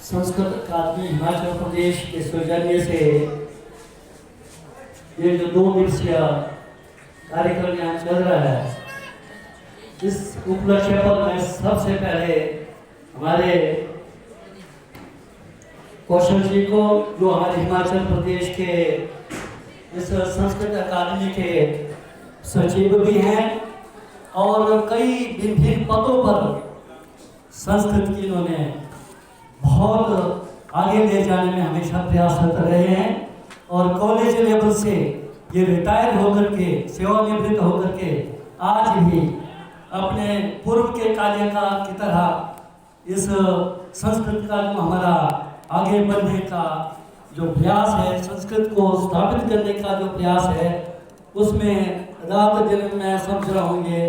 संस्कृत अकादमी हिमाचल प्रदेश के सौजन्य से ये जो 2 दिवसीय कार्यक्रम यहाँ चल रहा है, इस उपलक्ष्य पर मैं सबसे पहले हमारे कौशल जी को, जो हमारे हिमाचल प्रदेश के इस संस्कृत अकादमी के सचिव भी हैं और कई विभिन्न पदों पर संस्कृत की इन्होंने बहुत आगे ले जाने में हमेशा प्रयासरत रहे हैं और कॉलेज लेवल से ये रिटायर होकर के, सेवानिवृत्त होकर के आज भी अपने पूर्व के कार्यकाल की तरह इस संस्कृत का जो हमारा आगे बढ़ने का जो प्रयास है, संस्कृत को स्थापित करने का जो प्रयास है, उसमें रात दिन मैं समझ रहा हूँ ये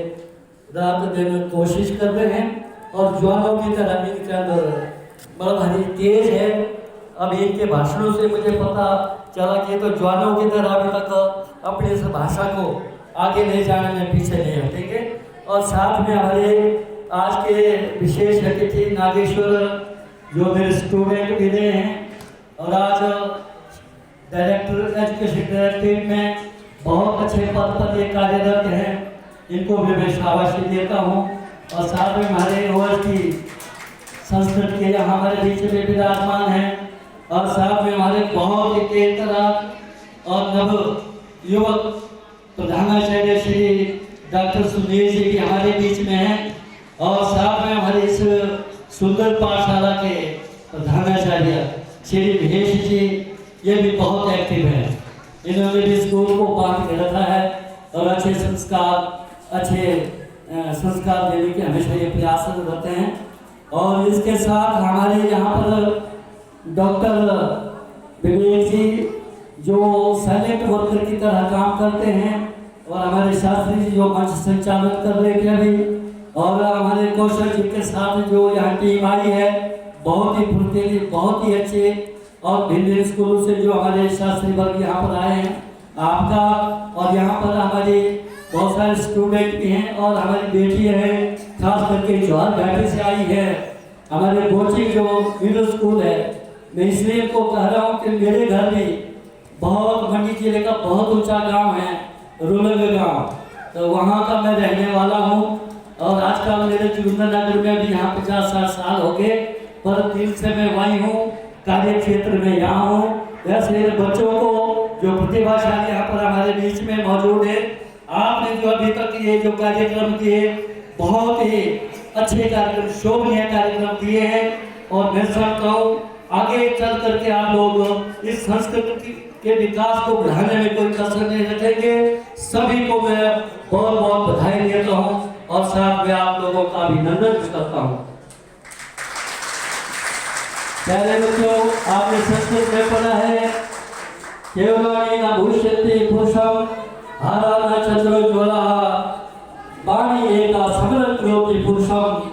रात दिन कोशिश कर रहे हैं और जवानों की तरह इनके अंदर बड़ा भारी तेज है। अब इनके भाषणों से मुझे पता चला कि तो जवानों की तरह अभी तक अपनी इस भाषा को आगे ले जाने में पीछे नहीं हटेंगे। और साथ में हमारे आज के विशेष अतिथि नागेश्वर जो मेरे स्टूडेंट भी रहे हैं और आज डायरेक्टर एजुकेशन डायरेक्टरेट में बहुत अच्छे पद पर ये कार्यरत हैं, इनको भी मैं शाबाशी देता हूँ। और साथ में हमारे यूनिवर्सिटी संस्कृत के यहाँ हमारे बीच में विराजमान हैं और साथ में हमारे बहुत ही तेज तरह और नव युवक प्रधानाचार्य श्री डॉक्टर सुनील जी भी हमारे बीच में हैं और साथ में हमारे इस सुंदर पाठशाला के प्रधानाचार्य श्री महेश जी, ये भी बहुत एक्टिव हैं। इन्होंने भी स्कूल को बांध के रखा है और अच्छे संस्कार देने के हमेशा ये प्रयास करते हैं। और इसके साथ हमारे यहाँ पर डॉक्टर विवेक जी जो साइलेंट वर्कर की तरह काम करते हैं और हमारे शास्त्री जी जो मंच संचालन कर रहे थे अभी, और हमारे कौशल जी के साथ जो यहाँ टीम आई है, बहुत ही फुर्तीली, बहुत ही अच्छे और भिन्न स्कूलों से जो हमारे शास्त्री वर्ग यहाँ पर आए हैं आपका, और यहाँ पर हमारे बहुत सारे स्टूडेंट भी हैं और हमारी बेटी है खास करके जवाहर घाटी से आई है, हमारे बोची जो मिडिल स्कूल है। मैं इसलिए को कह रहा हूँ कि मेरे घर भी बहुत मंडी जिले का बहुत ऊंचा गांव है रुलंग गांव, तो वहाँ का मैं रहने वाला हूँ और आजकल मेरे जोगिंद्रनगर में भी यहाँ 50-60 साल हो गए, पर दिल से मैं वही हूँ, कार्य क्षेत्र में यहाँ हूँ। वैसे मेरे बच्चों को जो प्रतिभाशाली यहाँ पर हमारे बीच में मौजूद है, आपने जो अभी तक ये जो कार्यक्रम किए बहुत ही अच्छे कार्यक्रम, शोभनीय कार्यक्रम दिए हैं और मैं समझता हूँ आगे चल करके आप लोग इस संस्कृति के विकास को बढ़ाने में कोई कसर नहीं रखेंगे। सभी को मैं बहुत बहुत बधाई देता हूँ और साथ में आप लोगों का अभिनंदन करता हूँ। पहले बच्चों, आपने संस्कृत में पढ़ा है केवलानि न भूष्यति पुरुषं हारा न चंद्रोज्ज्वला वाणी एका समरं करोति पुरुषं,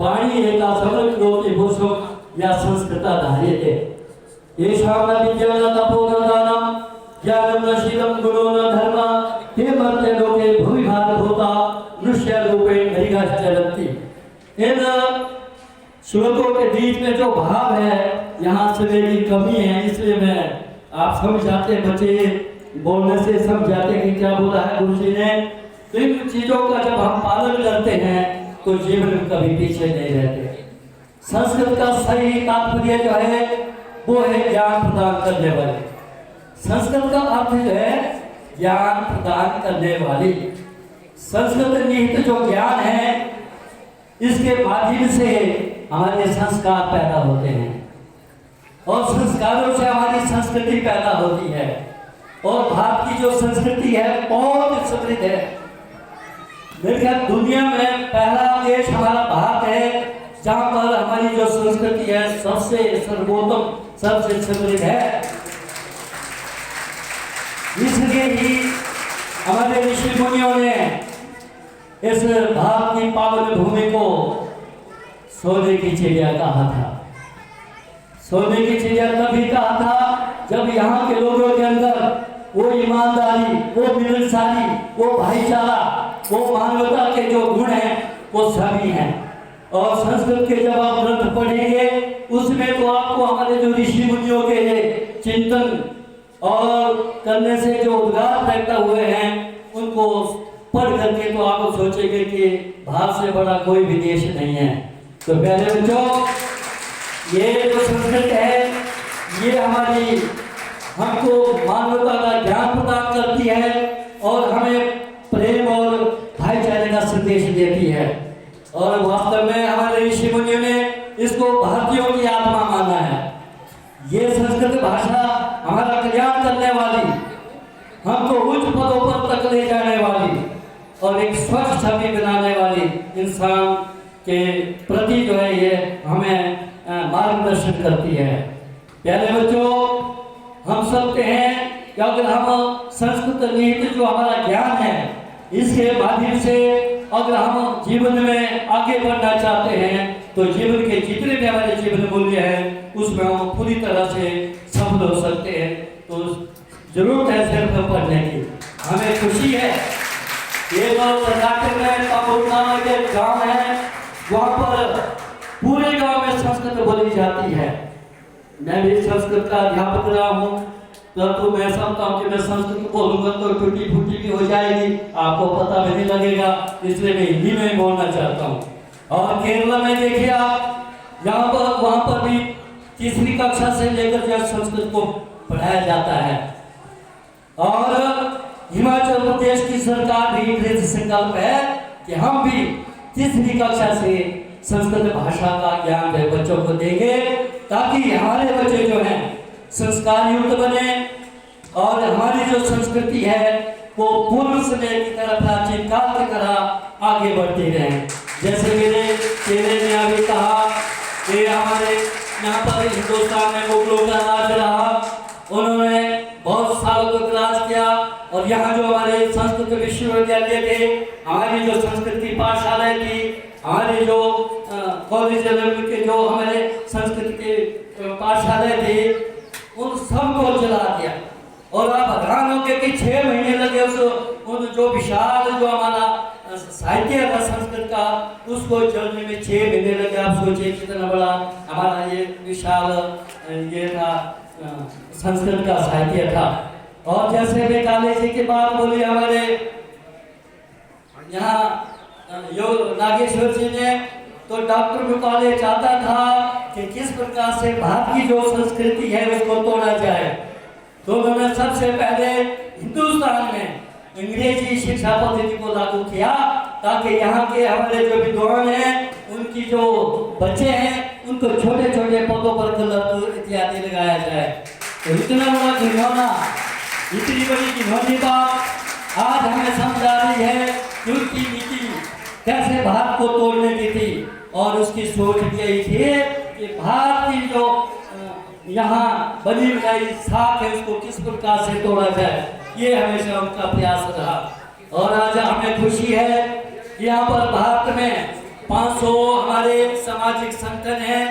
वाणी एका समरं करोति पुरुषं या संस्कृता धार्यते। येषां न विद्या न तपो न दानं ज्ञानं न शीलं गुणो न धर्मः ते मर्त्य लोके भुवि भारभूता मनुष्य रूपेण हरिगाश्चरन्ति। इन श्लोकों के बीच में जो भाव है, यहाँ से मेरी कमी है, इसलिए मैं आप समझाते बच्चे बोलने से समझाते कि क्या बोला है गुरुजी ने। तो इन चीजों का जब हम पालन करते हैं तो जीवन में कभी पीछे नहीं रहते। संस्कृत का सही तात्पर्य जो है वो है ज्ञान प्रदान करने वाली। संस्कृत का अर्थ है ज्ञान प्रदान करने वाली। संस्कृत निहित जो ज्ञान है, इसके माध्यम से हमारे संस्कार पैदा होते हैं और संस्कारों से हमारी संस्कृति पैदा होती है। और भारत की जो संस्कृति है बहुत समृद्ध है। मेरे ख्याल दुनिया में पहला देश हमारा भारत है जहाँ पर हमारी जो संस्कृति है सबसे सर्वोत्तम, सबसे समृद्ध है। इसलिए ही हमारे ऋषि मुनियों ने इस भारत की पावन भूमि को सोने की चिड़िया कहा था। सोने की चिड़िया तभी कहा था जब यहाँ के लोगों के अंदर वो ईमानदारी, वो मिलनसारी, वो भाईचारा, वो मानवता के जो गुण हैं वो सभी हैं। और संस्कृत के जब आप ग्रंथ पढ़ेंगे उसमें करने से जो उद्गार पैदा हुए हैं उनको पढ़ करके तो आप सोचेंगे कि भारत से बड़ा कोई भी देश नहीं है। तो प्यारे बच्चों, ये जो संस्कृत है ये हमारी हमको मानवता का ज्ञान प्रदान करती है और हमें प्रेम और भाईचारे का संदेश देती है। और वास्तव में हमारे ऋषि मुनियों ने इसको भारतीयों की आत्मा माना है। ये संस्कृत भाषा हमारा कल्याण करने वाली, हमको उच्च पदों पर तक ले जाने वाली और एक स्वच्छ छवि बनाने वाली इंसान के प्रति जो है ये हमें मार्गदर्शन करती है। प्यारे बच्चों, हम सबके हैं कि अगर हम संस्कृत निहित जो हमारा ज्ञान है इसके माध्यम से अगर हम जीवन में आगे बढ़ना चाहते हैं तो जीवन के जितने भी हमारे जीवन मूल्य हैं उसमें हम पूरी तरह से सफल हो सकते हैं। तो जरूरत है सिर्फ पढ़ने की। हमें खुशी है ये कर्नाटक में काबुल नामक एक गाँव है, वहाँ पर पूरे गांव में संस्कृत बोली जाती है। मैं भी संस्कृत का अध्यापक रहा हूँ, तो मैं समझता हूँ कि मैं संस्कृत बोलूँगा तो टूटी फूटी भी हो जाएगी, आपको पता भी नहीं लगेगा, इसलिए मैं हिंदी में बोलना चाहता हूँ। और केरला में देखिए आप, यहाँ पर वहाँ पर भी तीसरी कक्षा से लेकर जो संस्कृत को पढ़ाया जाता है। और हिमाचल प्रदेश की सरकार भी दृढ़ संकल्प है कि हम भी तीसरी कक्षा से संस्कृत भाषा का ज्ञान बच्चों को देंगे ताकि हमारे बच्चे जो हैं संस्कार युक्त बने और हमारी जो संस्कृति है वो पूर्व समय की तरह प्राचीन काल की तरह आगे बढ़ती रहे। जैसे मेरे चेहरे ने अभी कहा कि हमारे यहाँ पर हिंदुस्तान में मुगलों का राज रहा, उन्होंने बहुत सालों तक राज किया और यहाँ जो हमारे संस्कृत विश्वविद्यालय थे, हमारी जो संस्कृत की पाठशालाएं थी, हमारे जो कॉलेज लेवल के जो हमारे संस्कृत के पाठशालाएं थे उन सबको जला दिया। और आप हैरान होंगे कि 6 महीने लगे उन जो विशाल जो हमारा साहित्य था संस्कृत का उसको जलने में 6 महीने लगे। आप सोचिए कितना बड़ा हमारा ये विशाल ये था संस्कृत का साहित्य था। और जैसे भी काले जी की बात बोली हमारे यहाँ नागेश्वर जी ने, तो डॉक्टर मुकाले चाहता था कि किस प्रकार से भारत की जो संस्कृति है उसको तोड़ा जाए। तो उन्होंने सबसे पहले हिंदुस्तान में अंग्रेजी शिक्षा पद्धति को लागू किया ताकि यहाँ के हमारे जो विद्वान हैं उनकी जो बच्चे हैं उनको छोटे छोटे पौधों पर कलर इत्यादि लगाया जाए। तो इतना बड़ा घिनौना, इतनी बड़ी घिनौनी बात आज हमें समझ आ रही है कि उनकी नीति कैसे भारत को तोड़ने की थी। और उसकी सोच यही थी कि भारत की जो यहाँ बनी बनाई साख है उसको किस प्रकार से तोड़ा जाए, ये हमेशा उनका प्रयास रहा। और आज हमें खुशी है कि यहाँ पर भारत में 500 हमारे सामाजिक संगठन हैं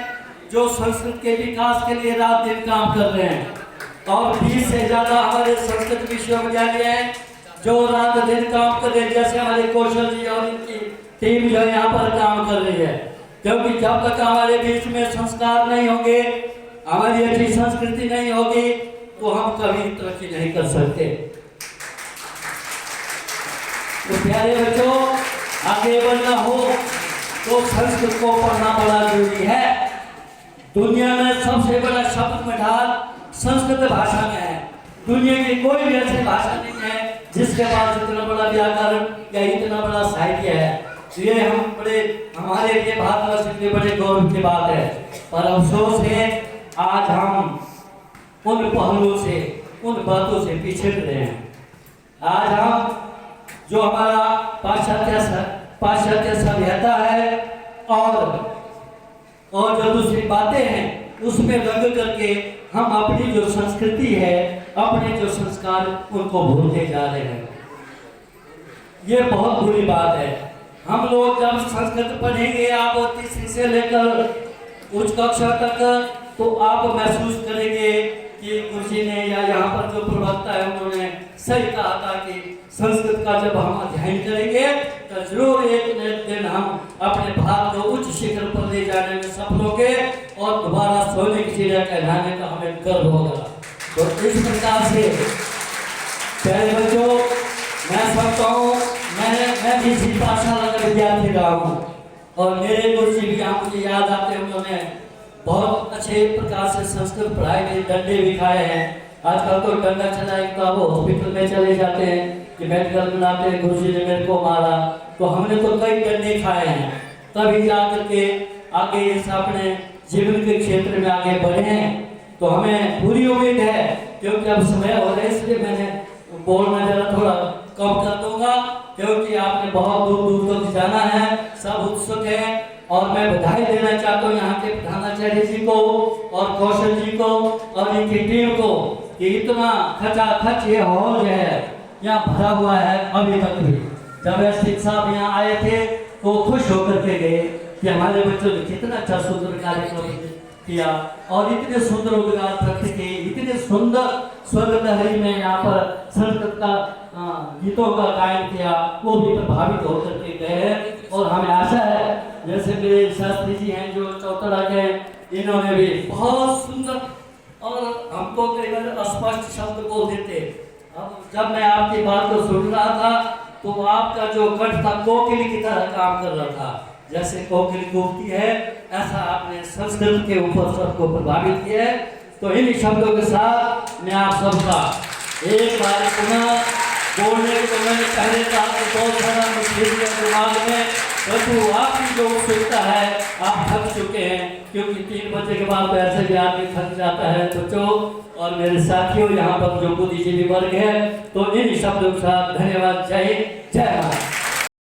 जो संस्कृत के विकास के लिए रात दिन काम कर रहे हैं। और 20 से ज़्यादा हमारे संस्कृत विश्वविद्यालय हैं जो रात दिन काम कर रहे हैं। जैसे हमारे कौशल जी और इनकी टीम जो यहाँ पर काम कर रही है, क्योंकि जब तक हमारे बीच में संस्कार नहीं होंगे, हमारी अच्छी संस्कृति नहीं होगी तो हम कभी तरक्की नहीं कर सकते। तो प्यारे बच्चों, आगे बढ़ना हो तो संस्कृत को पढ़ना बड़ा जरूरी है। दुनिया में सबसे बड़ा शब्द भंडार संस्कृत भाषा में है। दुनिया की कोई भी ऐसी भाषा नहीं है जिसके पास इतना बड़ा व्याकरण या इतना बड़ा साहित्य है। ये हमारे लिए भारतवर्ष के लिए बड़े गौरव की बात है। पर अफसोस है आज हम उन पहलुओं से, उन बातों से पिछड़ रहे हैं। आज हम जो हमारा पाश्चात्य सभ्यता है और जो दूसरी बातें हैं उसमें रंग करके हम अपनी जो संस्कृति है, अपने जो संस्कार उनको भूलते जा रहे हैं। ये बहुत बुरी बात है। हम लोग जब संस्कृत पढ़ेंगे आप तीसरी से लेकर उच्च कक्षा तक, तो आप महसूस करेंगे कि गुरुजी ने या यहाँ पर जो प्रवक्ता है उन्होंने सही कहा था कि संस्कृत का जब हम अध्ययन करेंगे तो जरूर एक दिन हम अपने भारत को उच्च शिखर पर ले जाने में सफल होंगे और दोबारा सोने की चिड़िया कहलाने का हमें गर्व होगा। तो इस प्रकार से प्यारे बच्चों, मैं समझता हूँ मैं भी इसी पाठशाला का विद्यार्थी रहा हूँ और मेरे गुरुजी भी यहाँ मुझे याद आते हैं। उन्होंने बहुत अच्छे प्रकार से संस्कृत पढ़ाई के डंडे भी खाए हैं। आजकल तो डंडा चला एक तो आप हॉस्पिटल में चले जाते हैं कि मेडिकल बनाते हैं, गुरुजी ने मेरे को मारा, तो हमने तो कई डंडे खाए हैं, तभी जाकर के आगे इस अपने जीवन के क्षेत्र में आगे बढ़े हैं। तो हमें पूरी उम्मीद है, क्योंकि अब समय हो रहा है इसलिए मैंने बोलना जरा थोड़ा कम कर दूंगा, क्योंकि आपने बहुत दूर दूर तक जाना है, सब उत्सुक हैं। और मैं बधाई देना चाहता हूँ यहाँ के प्रधानाचार्य जी को और कौशल जी को और इनकी टीम को कि इतना खचाखच ये हॉल जो है यहाँ भरा हुआ है। अभी तक भी जब एसपी साहब यहाँ आए थे तो खुश होकर के गए कि हमारे बच्चों ने कितना अच्छा सुंदर कार्यक्रम किया और इतने सुंदर उद्गार प्रकट किए, इतने सुंदर स्वर लहरी में यहाँ पर संस्कृत का गीतों का गायन किया, वो भी प्रभावित होकर के गए हैं। और हमें आशा है जैसे मेरे शास्त्री जी हैं जो चौतरा के, इन्होंने भी बहुत सुंदर और हमको कई बार अस्पष्ट शब्द बोल देते। अब जब मैं आपकी बात को सुन रहा था तो आपका जो कंठ था कोकिल की तरह काम कर रहा था, जैसे कोकिल कूकती है ऐसा आपने संस्कृत के ऊपर सबको प्रभावित किया है। तो इन शब्दों के साथ मैं आप सबका एक बार पुनः बोलने को मैंने पहले कहा कि बहुत सारा मुश्किल दिमाग में, परंतु आपकी जो उत्सुकता है आप थक चुके हैं, क्योंकि 3 बजे के बाद वैसे भी आदमी थक जाता है बच्चों। और मेरे साथियों यहाँ पर जो बुद्धिजीवी वर्ग है, तो इन शब्दों के साथ धन्यवाद। जय हिंद, जय भारत।